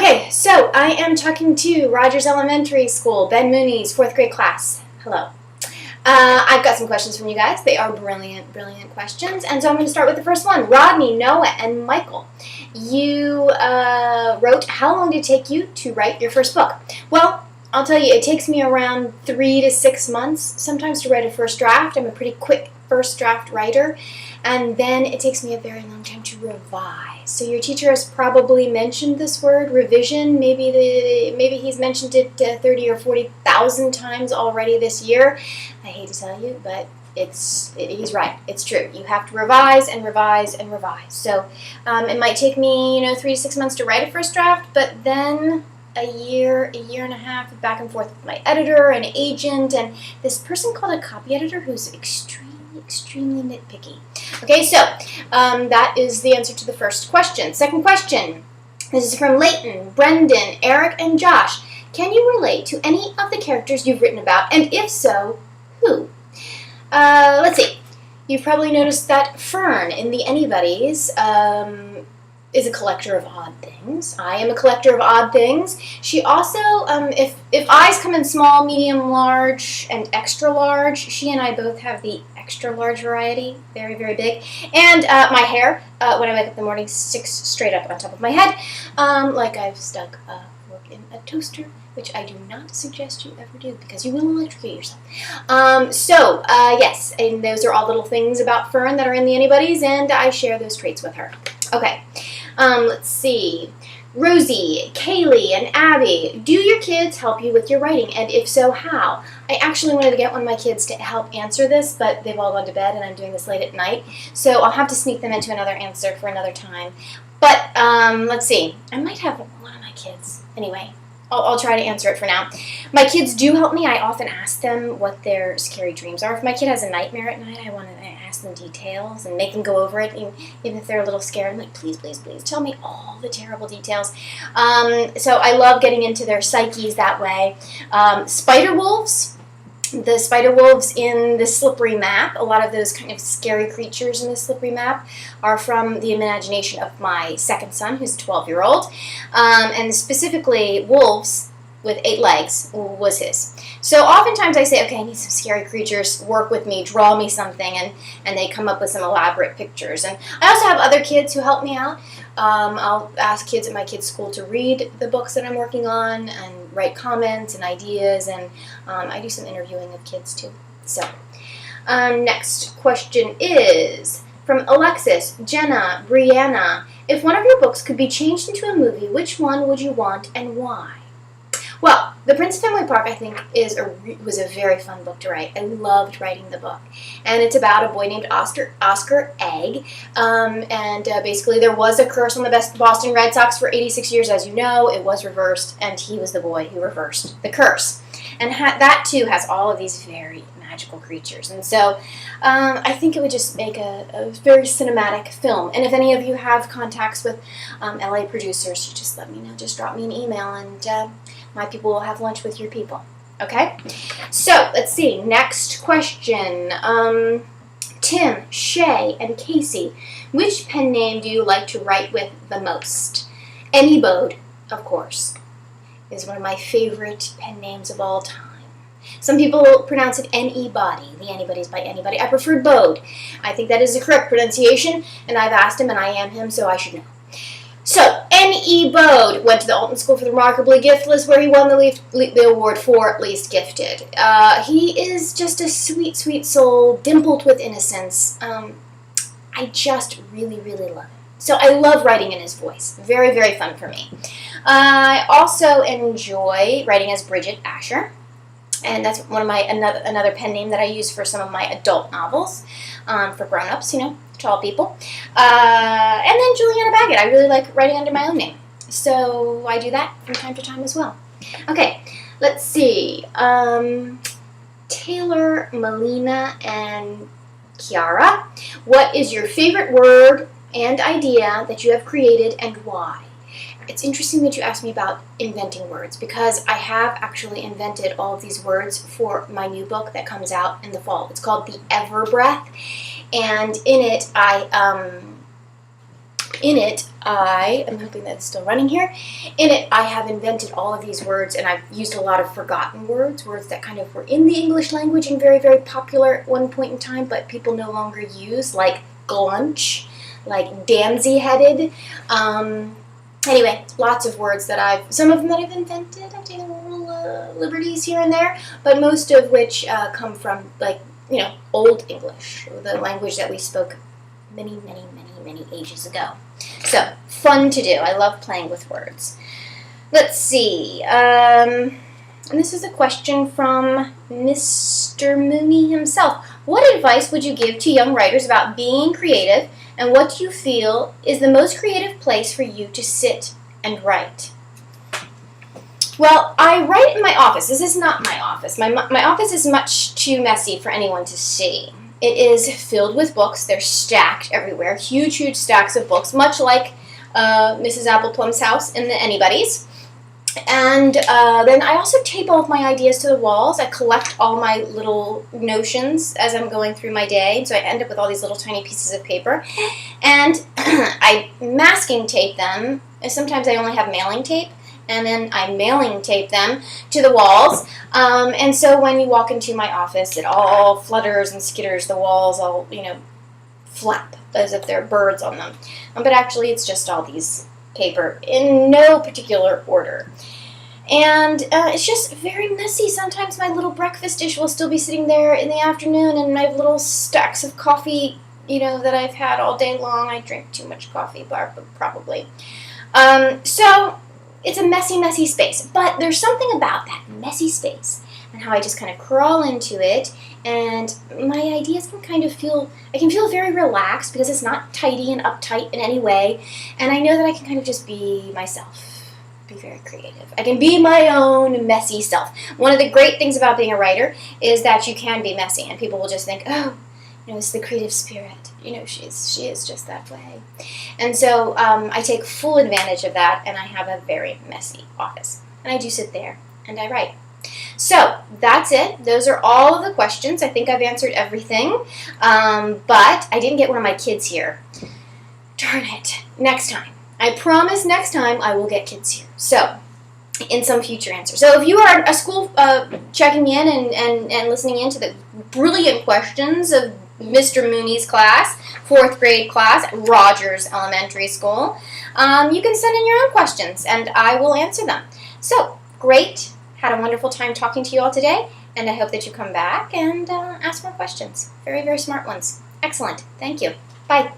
Okay, so I am talking to Rogers Elementary School, Ben Mooney's 4th grade class. Hello. I've got some questions from you guys. They are brilliant, brilliant questions. And so I'm going to start with the first one. Rodney, Noah, and Michael. You wrote, how long did it take you to write your first book? Well, I'll tell you, it takes me around 3 to 6 months sometimes to write a first draft. I'm a pretty quick first draft writer. And then it takes me a very long time to revise. So your teacher has probably mentioned this word, revision. Maybe he's mentioned it 30 or 40,000 times already this year. I hate to tell you, but he's right. It's true. You have to revise and revise and revise. So it might take me 3 to 6 months to write a first draft, but then a year and a half of back and forth with my editor and agent and this person called a copy editor who's extremely nitpicky. Okay, so that is the answer to the first question. Second question. This is from Leighton, Brendan, Eric, and Josh. Can you relate to any of the characters you've written about? And if so, who? Let's see. You've probably noticed that Fern in the Anybody's is a collector of odd things. I am a collector of odd things. She also, if eyes come in small, medium, large, and extra large, she and I both have the extra large variety, very, very big. And my hair, when I wake up in the morning, sticks straight up on top of my head, like I've stuck a fork in a toaster, which I do not suggest you ever do because you will electrocute yourself. Yes, and those are all little things about Fern that are in the Anybody's, and I share those traits with her. Okay, let's see. Rosie, Kaylee, and Abby, do your kids help you with your writing? And if so, how? I actually wanted to get one of my kids to help answer this, but they've all gone to bed and I'm doing this late at night. So I'll have to sneak them into another answer for another time. But let's see. I might have one of my kids. Anyway, I'll try to answer it for now. My kids do help me. I often ask them what their scary dreams are. If my kid has a nightmare at night, I want to ask them details and make them go over it, even if they're a little scared. I'm like, please, please, please, tell me all the terrible details. So I love getting into their psyches that way. Spider wolves. The spider wolves in the Slippery Map, a lot of those kind of scary creatures in the Slippery Map are from the imagination of my second son, who's a 12-year-old. And specifically, wolves with 8 legs was his. So oftentimes I say, okay, I need some scary creatures, work with me, draw me something, and they come up with some elaborate pictures. And I also have other kids who help me out. I'll ask kids at my kids' school to read the books that I'm working on and write comments and ideas, and I do some interviewing of kids too. So, next question is from Alexis, Jenna, Brianna. If one of your books could be changed into a movie, which one would you want and why? Well, The Prince of Family Park, I think, was a very fun book to write. I loved writing the book. And it's about a boy named Oscar Egg. Basically, there was a curse on the Boston Red Sox for 86 years, as you know. It was reversed, and he was the boy who reversed the curse. And that, too, has all of these very magical creatures. And so I think it would just make a very cinematic film. And if any of you have contacts with LA producers, just let me know. Just drop me an email, and my people will have lunch with your people. Okay? So, let's see. Next question. Tim, Shay, and Casey. Which pen name do you like to write with the most? Bode, of course, is one of my favorite pen names of all time. Some people pronounce it Bode. The Anybody's by Anybody. I prefer Bode. I think that is the correct pronunciation, and I've asked him, and I am him, so I should know. So, Bode went to the Alton School for the Remarkably Giftless, where he won the award for Least Gifted. He is just a sweet, sweet soul, dimpled with innocence. I just really, really love him. So I love writing in his voice. Very, very fun for me. I also enjoy writing as Bridget Asher. And that's one of another pen name that I use for some of my adult novels, for grown-ups, tall people. And then Julianna Baggott. I really like writing under my own name. So I do that from time to time as well. Okay, let's see. Taylor, Melina, and Kiara. What is your favorite word and idea that you have created and why? It's interesting that you asked me about inventing words because I have actually invented all of these words for my new book that comes out in the fall. It's called The Ever Breath, and in it I In it, I'm hoping that it's still running here. In it, I have invented all of these words, and I've used a lot of forgotten words, words that kind of were in the English language and very, very popular at one point in time, but people no longer use, like glunch, like damsy-headed. Anyway, lots of words that some of them that I've invented. I've taken little liberties here and there, but most of which come from, like, Old English, the language that we spoke many, many, many, many ages ago. So, fun to do. I love playing with words. Let's see. And this is a question from Mr. Mooney himself. What advice would you give to young writers about being creative, and what do you feel is the most creative place for you to sit and write? Well, I write in my office. This is not my office. My office is much too messy for anyone to see. It is filled with books. They're stacked everywhere. Huge, huge stacks of books, much like Mrs. Appleplum's house in the Anybody's. And then I also tape all of my ideas to the walls. I collect all my little notions as I'm going through my day. So I end up with all these little tiny pieces of paper. And I masking tape them. Sometimes I only have mailing tape. And then I mailing tape them to the walls. And so when you walk into my office, it all flutters and skitters. The walls all, flap as if there are birds on them. But actually, it's just all these paper in no particular order. And it's just very messy. Sometimes my little breakfast dish will still be sitting there in the afternoon, and I have little stacks of coffee, that I've had all day long. I drink too much coffee, probably. So it's a messy, messy space. But there's something about that messy space and how I just kind of crawl into it, and my ideas can I can feel very relaxed because it's not tidy and uptight in any way, and I know that I can kind of just be myself, be very creative. I can be my own messy self. One of the great things about being a writer is that you can be messy, and people will just think, oh, it's the creative spirit. She is just that way. And so I take full advantage of that, and I have a very messy office. And I do sit there, and I write. So, that's it. Those are all of the questions. I think I've answered everything. But I didn't get one of my kids here. Darn it. Next time. I promise next time I will get kids here. So, in some future answer. So if you are a school checking in and listening in to the brilliant questions of Mr. Mooney's class, 4th grade class at Rogers Elementary School, you can send in your own questions and I will answer them. So, great. Had a wonderful time talking to you all today, and I hope that you come back and ask more questions. Very, very smart ones. Excellent. Thank you. Bye.